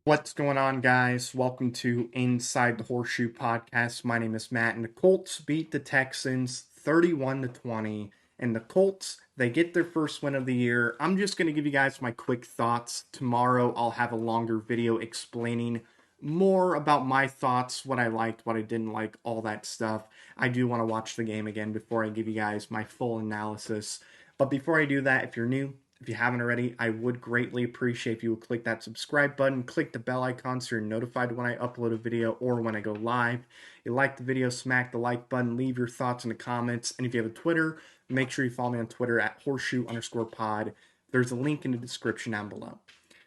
What's going on, guys? Welcome to Inside the Horseshoe Podcast. My name is Matt, and the Colts beat the Texans 31-20. And the Colts, they get their first win of the year. I'm just going to give you guys my quick thoughts. Tomorrow, I'll have a longer video explaining more about my thoughts, what I liked, what I didn't like, all that stuff. I do want to watch the game again before I give you guys my full analysis. But before I do that, if you're new, if you haven't already, I would greatly appreciate if you would click that subscribe button, click the bell icon so you're notified when I upload a video or when I go live. If you like the video, smack the like button, leave your thoughts in the comments, and if you have a Twitter, make sure you follow me on Twitter at horseshoe_pod. There's a link in the description down below.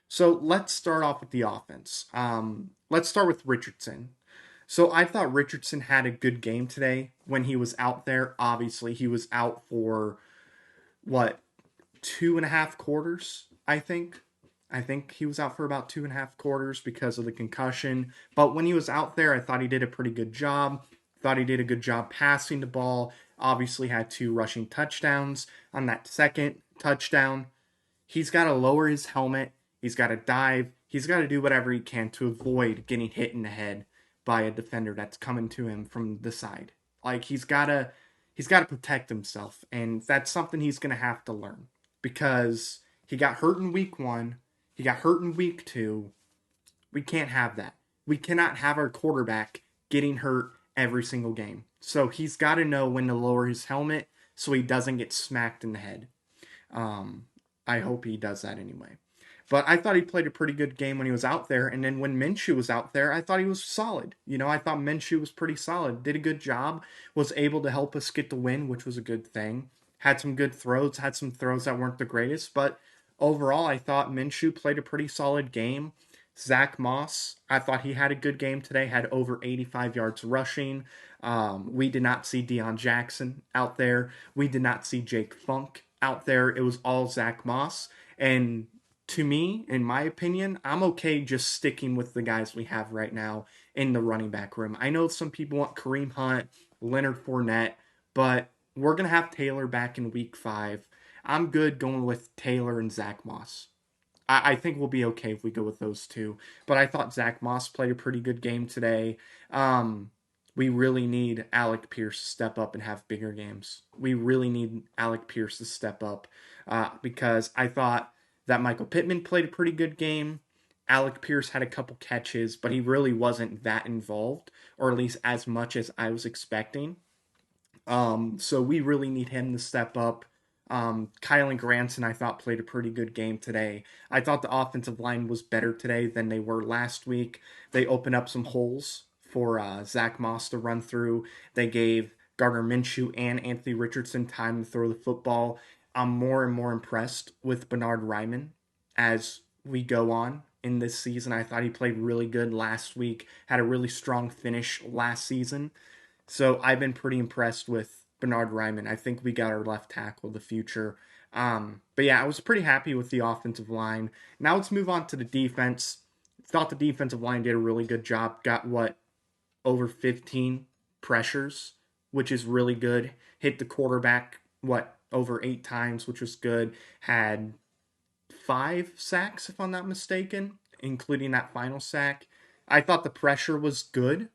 So let's start off with the offense. Let's start with Richardson. So I thought Richardson had a good game today when he was out there. Obviously, he was out for what, 2.5 quarters, I think. I think he was out for about 2.5 quarters because of the concussion. But when he was out there, I thought he did a pretty good job. Thought he did a good job passing the ball. Obviously had 2 rushing touchdowns. On that second touchdown, he's got to lower his helmet. He's got to dive. He's got to do whatever he can to avoid getting hit in the head by a defender that's coming to him from the side. Like he's got to protect himself, and that's something he's going to have to learn because he got hurt in week 1, he got hurt in week 2. We can't have that. We cannot have our quarterback getting hurt every single game. So he's got to know when to lower his helmet so he doesn't get smacked in the head. I hope he does that anyway. But I thought he played a pretty good game when he was out there. And then when Minshew was out there, I thought he was solid. I thought Minshew was pretty solid. Did a good job. Was able to help us get the win, which was a good thing. Had some good throws. Had some throws that weren't the greatest. But overall, I thought Minshew played a pretty solid game. Zach Moss, I thought he had a good game today. Had over 85 yards rushing. We did not see Deion Jackson out there. We did not see Jake Funk out there. It was all Zach Moss. And to me, in my opinion, I'm okay just sticking with the guys we have right now in the running back room. I know some people want Kareem Hunt, Leonard Fournette, but we're going to have Taylor back in week 5. I'm good going with Taylor and Zach Moss. I think we'll be okay if we go with those two. But I thought Zach Moss played a pretty good game today. We really need Alec Pierce to step up and have bigger games. We really need Alec Pierce to step up because I thought that Michael Pittman played a pretty good game. Alec Pierce had a couple catches, but he really wasn't that involved, or at least as much as I was expecting. So we really need him to step up. Kylan Granson, I thought, played a pretty good game today. I thought the offensive line was better today than they were last week. They opened up some holes for Zach Moss to run through. They gave Gardner Minshew and Anthony Richardson time to throw the football. I'm more and more impressed with Bernhard Raimann as we go on in this season. I thought he played really good last week, had a really strong finish last season. So I've been pretty impressed with Bernhard Raimann. I think we got our left tackle of the future. But yeah, I was pretty happy with the offensive line. Now let's move on to the defense. Thought the defensive line did a really good job. Got over 15 pressures, which is really good. Hit the quarterback, over 8 times, which was good. Had 5 sacks, if I'm not mistaken, including that final sack. I thought the pressure was good.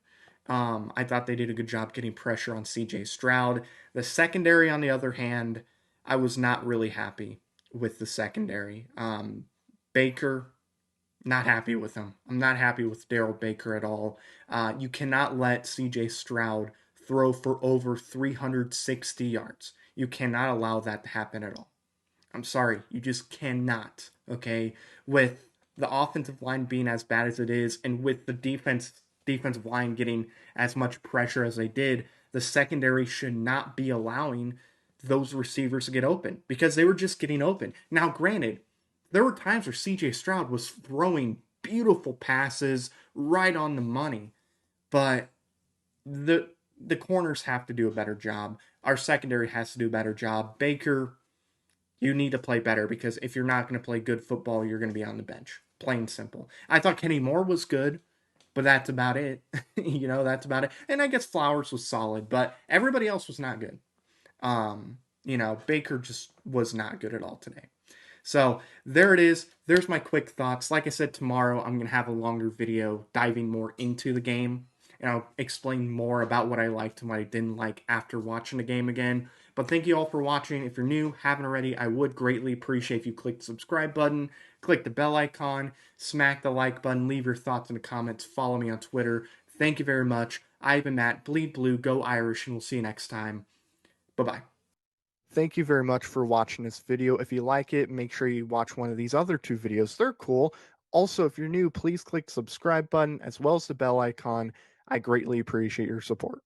I thought they did a good job getting pressure on CJ Stroud. The secondary, on the other hand, I was not really happy with the secondary. Baker, not happy with him. I'm not happy with Darrell Baker at all. You cannot let CJ Stroud throw for over 360 yards. You cannot allow that to happen at all. I'm sorry, you just cannot, okay? With the offensive line being as bad as it is, and with the defensive line getting as much pressure as they did, the secondary should not be allowing those receivers to get open because they were just getting open. Now, granted, there were times where CJ Stroud was throwing beautiful passes right on the money, but the corners have to do a better job. Our secondary has to do a better job. Baker, you need to play better because if you're not going to play good football, you're going to be on the bench. Plain and simple. I thought Kenny Moore was good, but that's about it. That's about it. And I guess Flowers was solid, but everybody else was not good. Baker just was not good at all today. So there it is. There's my quick thoughts. Like I said, tomorrow I'm going to have a longer video diving more into the game. And I'll explain more about what I liked and what I didn't like after watching the game again. But thank you all for watching. If you're new, haven't already, I would greatly appreciate if you click the subscribe button, click the bell icon, smack the like button, leave your thoughts in the comments, follow me on Twitter. Thank you very much. I've been Matt. Bleed blue, go Irish, and we'll see you next time. Bye-bye. Thank you very much for watching this video. If you like it, make sure you watch one of these other two videos. They're cool. Also, if you're new, please click the subscribe button as well as the bell icon. I greatly appreciate your support.